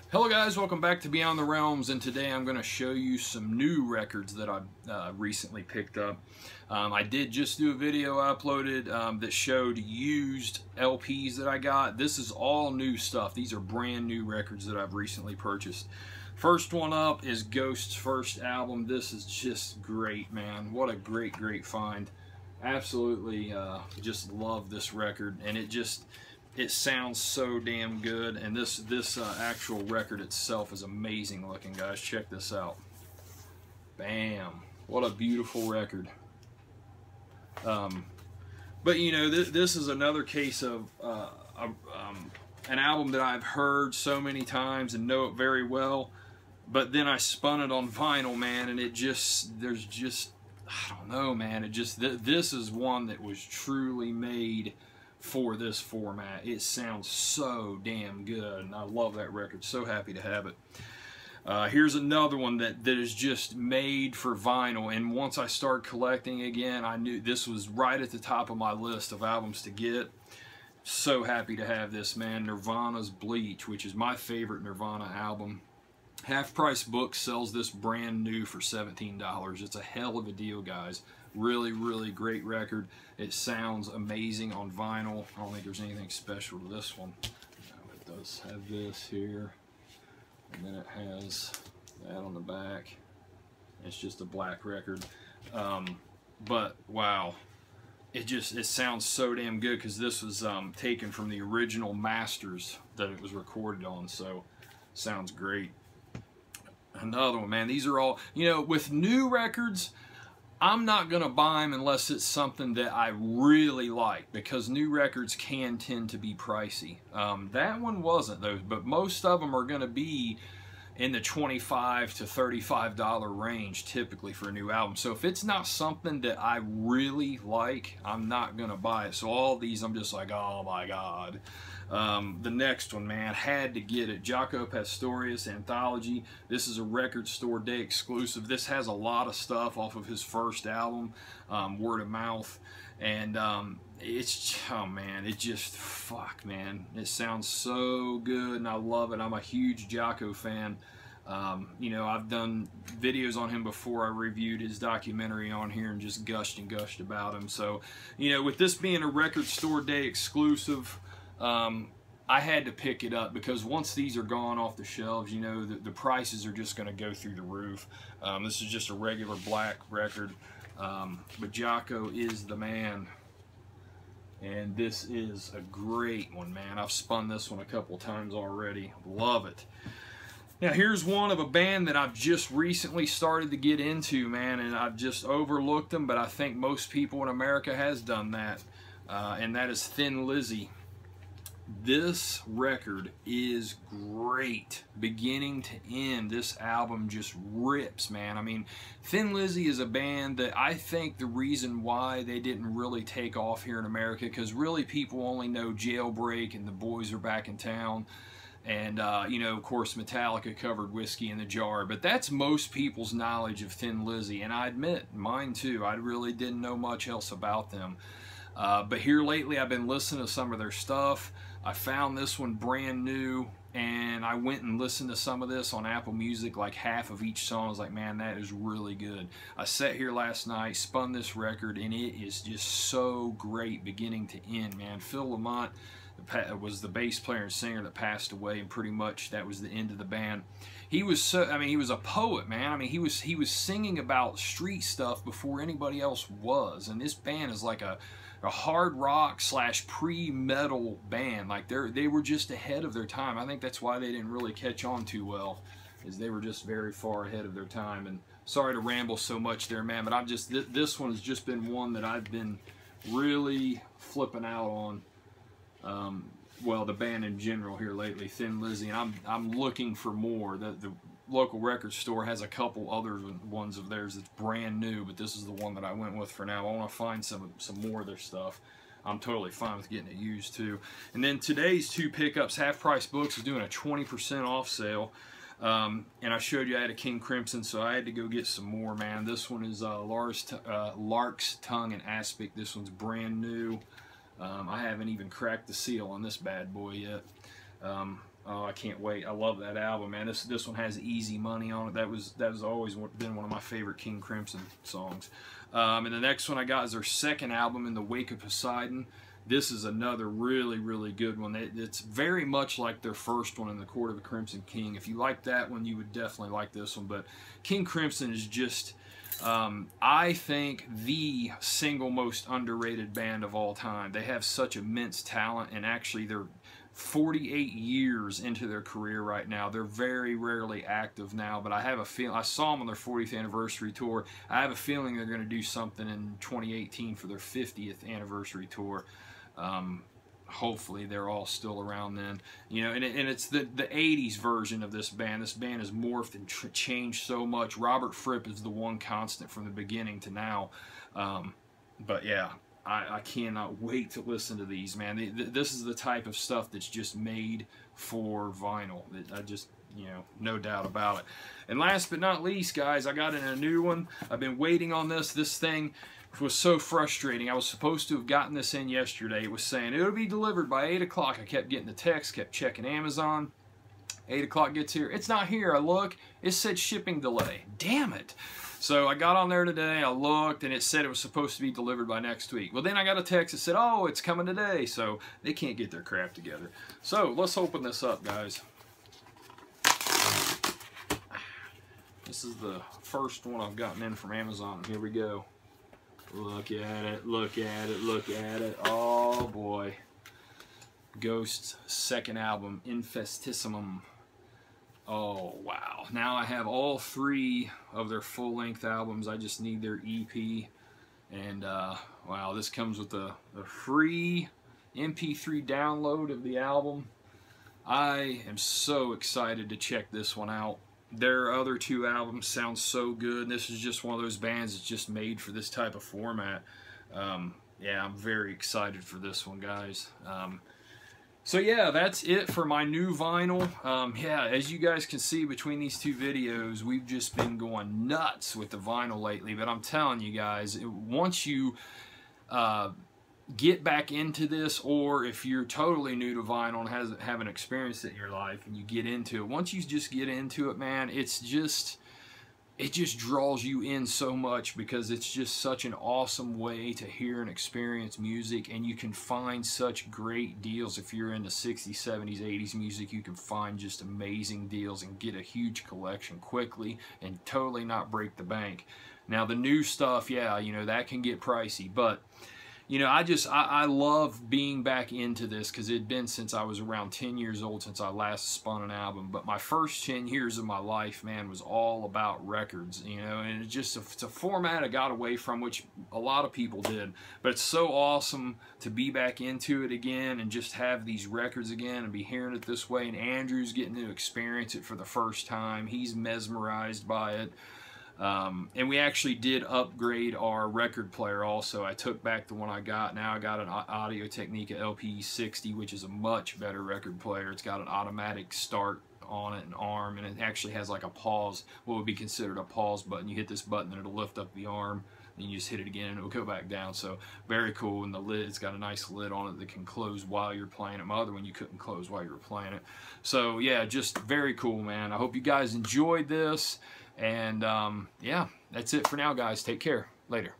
Hello guys, welcome back to Beyond the Realms, and today I'm going to show you some new records that I've recently picked up. I did just do a video I uploaded that showed used LPs that I got. This is all new stuff. These are brand new records that I've recently purchased. First one up is Ghost's first album. This is just great, man. What a great find. Absolutely just love this record, and it sounds so damn good, and this actual record itself is amazing looking, guys. Check this out. Bam! What a beautiful record. But you know, this is another case of an album that I've heard so many times and know it very well, but then I spun it on vinyl, man, and there's just I don't know, man. This is one that was truly made for this format. It sounds so damn good, and I love that record. So happy to have it. Here's another one that is just made for vinyl, and once I started collecting again, I knew this was right at the top of my list of albums to get. So happy to have this, man. Nirvana's Bleach, which is my favorite Nirvana album. Half Price Books sells this brand new for $17. It's a hell of a deal, guys. Really great record. It sounds amazing on vinyl. I don't think there's anything special to this one. It does have this here, and then it has that on the back. It's just a black record, but wow, it sounds so damn good, because this was taken from the original masters that it was recorded on, so sounds great. Another one, man. These are all, you know, with new records, I'm not going to buy them unless it's something that I really like, because new records can tend to be pricey. That one wasn't, though, but most of them are going to be in the $25 to $35 range typically for a new album. So if it's not something that I really like, I'm not going to buy it. So all these, I'm just like, oh my God. The next one, man, had to get it. Jaco Pastorius Anthology. This is a Record Store Day exclusive. This has a lot of stuff off of his first album, Word of Mouth, and it's, oh man, it just, fuck, man, it sounds so good, and I love it. I'm a huge Jaco fan. You know, I've done videos on him before. I reviewed his documentary on here and just gushed and gushed about him. So, you know, with this being a Record Store Day exclusive, I had to pick it up, because once these are gone off the shelves, you know, the prices are just going to go through the roof. This is just a regular black record, but Jaco is the man, and this is a great one, man. I've spun this one a couple times already. Love it. Now here's one of a band that I've just recently started to get into, man, and I've just overlooked them, but I think most people in America has done that, and that is Thin Lizzy. This record is great, beginning to end. This album just rips, man. I mean, Thin Lizzy is a band that I think the reason why they didn't really take off here in America, because really people only know Jailbreak and The Boys Are Back in Town, and you know, of course, Metallica covered Whiskey in the Jar, but that's most people's knowledge of Thin Lizzy, and I admit, mine too. I really didn't know much else about them. But here lately, I've been listening to some of their stuff. I found this one brand new, and I went and listened to some of this on Apple Music, like half of each song. I was like, man, that is really good. I sat here last night, spun this record, and it is just so great beginning to end, man. Phil Lamont was the bass player and singer that passed away, and pretty much that was the end of the band. He was so, I mean, he was a poet, man. I mean, he was singing about street stuff before anybody else was, and this band is like a hard rock / pre-metal band. Like they were just ahead of their time. I think that's why they didn't really catch on too well, is they were just very far ahead of their time. And sorry to ramble so much there, man, but I'm just, this one has just been one that I've been really flipping out on. Well, the band in general here lately, Thin Lizzy, and I'm looking for more. The local record store has a couple other ones of theirs that's brand new, but this is the one that I went with for now. I want to find some more of their stuff. I'm totally fine with getting it used too. And then today's two pickups, Half Price Books is doing a 20% off sale. And I showed you I had a King Crimson, so I had to go get some more, man. This one is Lark's Tongue and Aspic. This one's brand new. I haven't even cracked the seal on this bad boy yet. Oh, I can't wait. I love that album, man. This one has Easy Money on it. That was always been one of my favorite King Crimson songs. And the next one I got is their second album, In the Wake of Poseidon. This is another really, really good one. It's very much like their first one, In the Court of the Crimson King. If you like that one, you would definitely like this one. But King Crimson is just, I think, the single most underrated band of all time. They have such immense talent, and actually they're 48 years into their career right now. They're very rarely active now, but I have a feeling, I saw them on their 40th anniversary tour. I have a feeling they're going to do something in 2018 for their 50th anniversary tour. Hopefully they're all still around then, you know, and it's the 80s version of this band. This band has morphed and changed so much. Robert Fripp is the one constant from the beginning to now. But yeah, I cannot wait to listen to these, man. This is the type of stuff that's just made for vinyl. I just, you know, no doubt about it. And last but not least, guys, I got in a new one. I've been waiting on this. This thing was so frustrating. I was supposed to have gotten this in yesterday. It was saying it'll be delivered by 8 o'clock. I kept getting the text, kept checking Amazon. 8 o'clock gets here. It's not here. I look. It said shipping delay. Damn it. So I got on there today, I looked, and it said it was supposed to be delivered by next week. Well, then I got a text that said, oh, it's coming today. So they can't get their crap together. So let's open this up, guys. This is the first one I've gotten in from Amazon. Here we go. Look at it, look at it, look at it. Oh, boy. Ghost's second album, Infestissimum. Oh, wow. Now I have all 3 of their full-length albums. I just need their EP. And, wow, this comes with a free MP3 download of the album. I am so excited to check this one out. Their other 2 albums sound so good. This is just one of those bands that's just made for this type of format. Yeah, I'm very excited for this one, guys. So yeah, that's it for my new vinyl. Yeah, as you guys can see between these 2 videos, we've just been going nuts with the vinyl lately. But I'm telling you guys, once you get back into this, or if you're totally new to vinyl and haven't experienced it in your life and you get into it, once you just get into it, man, it just draws you in so much, because it's just such an awesome way to hear and experience music. And you can find such great deals. If you're into 60s, 70s, 80s music, you can find just amazing deals and get a huge collection quickly and totally not break the bank. Now the new stuff, yeah, you know, that can get pricey, but you know, I love being back into this, because it had been since I was around 10 years old since I last spun an album. But my first 10 years of my life, man, was all about records, you know, and it's a format I got away from, which a lot of people did. But it's so awesome to be back into it again and just have these records again and be hearing it this way. And Andrew's getting to experience it for the first time. He's mesmerized by it. And we actually did upgrade our record player also. I took back the one I got. Now I got an Audio-Technica LP60, which is a much better record player. It's got an automatic start on it, an arm, and it actually has like a pause, what would be considered a pause button. You hit this button and it'll lift up the arm, and you just hit it again and it'll go back down. So very cool. And the lid, it's got a nice lid on it that can close while you're playing it. My other one you couldn't close while you were playing it. So yeah, just very cool, man. I hope you guys enjoyed this. And yeah, that's it for now, guys. Take care. Later.